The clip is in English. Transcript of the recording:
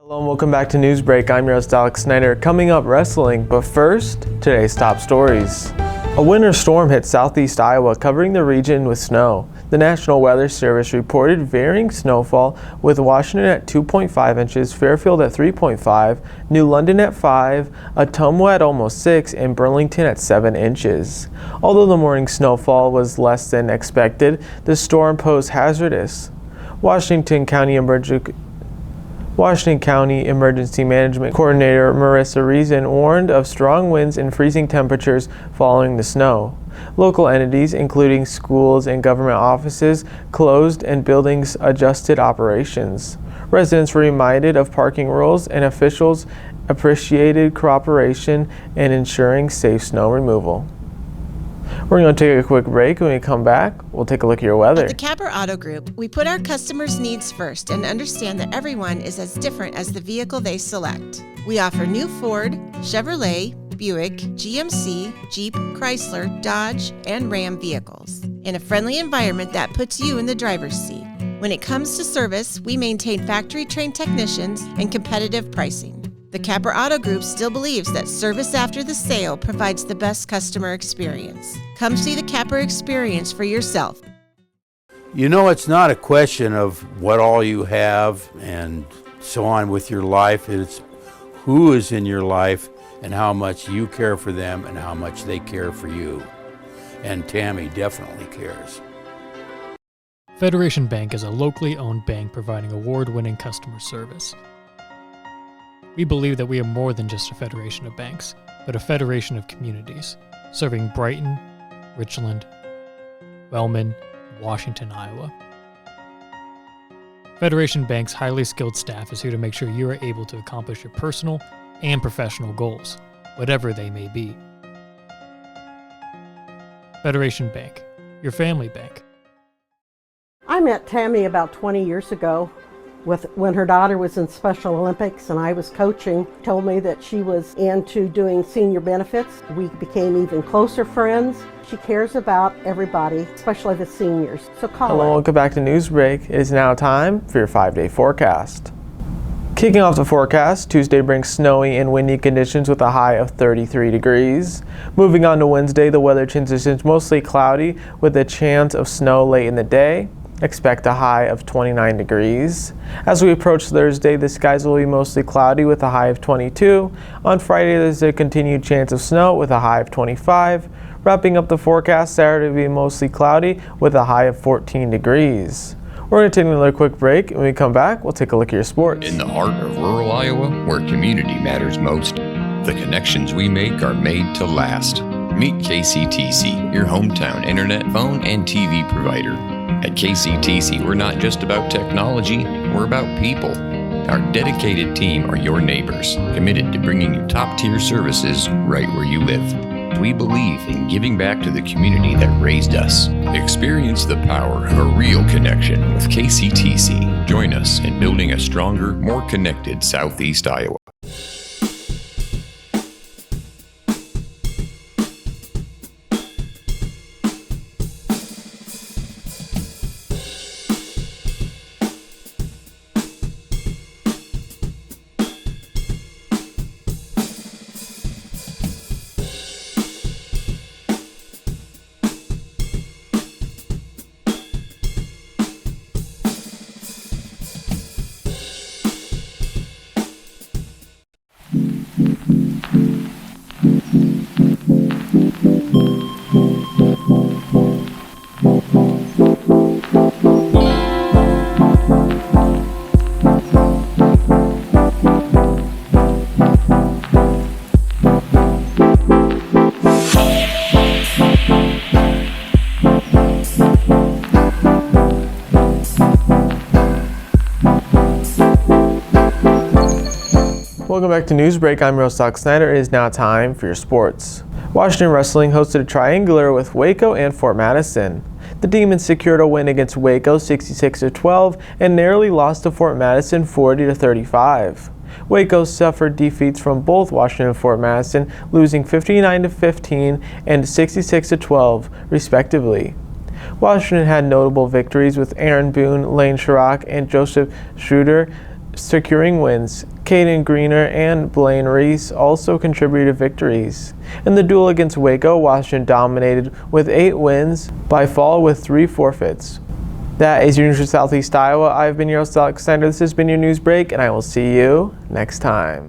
Hello and welcome back to Newsbreak. I'm your host Alex Snyder. Coming up, wrestling, but first, today's top stories. A winter storm hit southeast Iowa, covering the region with snow. The National Weather Service reported varying snowfall, with Washington at 2.5 inches, Fairfield at 3.5, New London at 5, Ottumwa at almost 6, and Burlington at 7 inches. Although the morning snowfall was less than expected, the storm posed hazardous. Washington County Emergency Management Coordinator Marissa Reason warned of strong winds and freezing temperatures following the snow. Local entities, including schools and government offices, closed and buildings adjusted operations. Residents were reminded of parking rules, and officials appreciated cooperation in ensuring safe snow removal. We're going to take a quick break. When we come back, we'll take a look at your weather. At the Capper Auto Group, we put our customers' needs first and understand that everyone is as different as the vehicle they select. We offer new Ford, Chevrolet, Buick, GMC, Jeep, Chrysler, Dodge, and Ram vehicles in a friendly environment that puts you in the driver's seat. When it comes to service, we maintain factory-trained technicians and competitive pricing. The Capper Auto Group still believes that service after the sale provides the best customer experience. Come see the Capper experience for yourself. You know, it's not a question of what all you have and so on with your life. It's who is in your life and how much you care for them and how much they care for you. And Tammy definitely cares. Federation Bank is a locally owned bank providing award-winning customer service. We believe that we are more than just a federation of banks, but a federation of communities, serving Brighton, Richland, Wellman, and Washington, Iowa. Federation Bank's highly skilled staff is here to make sure you are able to accomplish your personal and professional goals, whatever they may be. Federation Bank, your family bank. I met Tammy about 20 years ago when her daughter was in Special Olympics and I was coaching. Told me that she was into doing senior benefits. We became even closer friends. She cares about everybody, especially the seniors. So call her. Hello, welcome back to Newsbreak. It is now time for your 5-day forecast. Kicking off the forecast, Tuesday brings snowy and windy conditions with a high of 33 degrees. Moving on to Wednesday, the weather transitions mostly cloudy with a chance of snow late in the day. Expect a high of 29 degrees. As we approach Thursday, the skies will be mostly cloudy with a high of 22. On Friday, there's a continued chance of snow with a high of 25. Wrapping up the forecast, Saturday will be mostly cloudy with a high of 14 degrees. We're going to take another quick break. When we come back, we'll take a look at your sports. In the heart of rural Iowa, where community matters most, the connections we make are made to last. Meet KCTC, your hometown internet, phone, and TV provider. At KCTC, we're not just about technology, we're about people. Our dedicated team are your neighbors, committed to bringing you top-tier services right where you live. We believe in giving back to the community that raised us. Experience the power of a real connection with KCTC. Join us in building a stronger, more connected Southeast Iowa. Welcome back to Newsbreak. I'm your host Alex Snyder. It is now time for your sports. Washington Wrestling hosted a triangular with WACO and Fort Madison. The Demons secured a win against WACO 66-12 and narrowly lost to Fort Madison 40-35. WACO suffered defeats from both Washington and Fort Madison, losing 59-15 and 66-12 respectively. Washington had notable victories with Aaron Boone, Lane Sharrock, and Joseph Schroeder securing wins. Caden Greener and Blaine Reese also contributed victories. In the duel against WACO, Washington dominated with 8 wins by fall with 3 forfeits. That is your news for Southeast Iowa. I've been your host, Alexander. This has been your news break, and I will see you next time.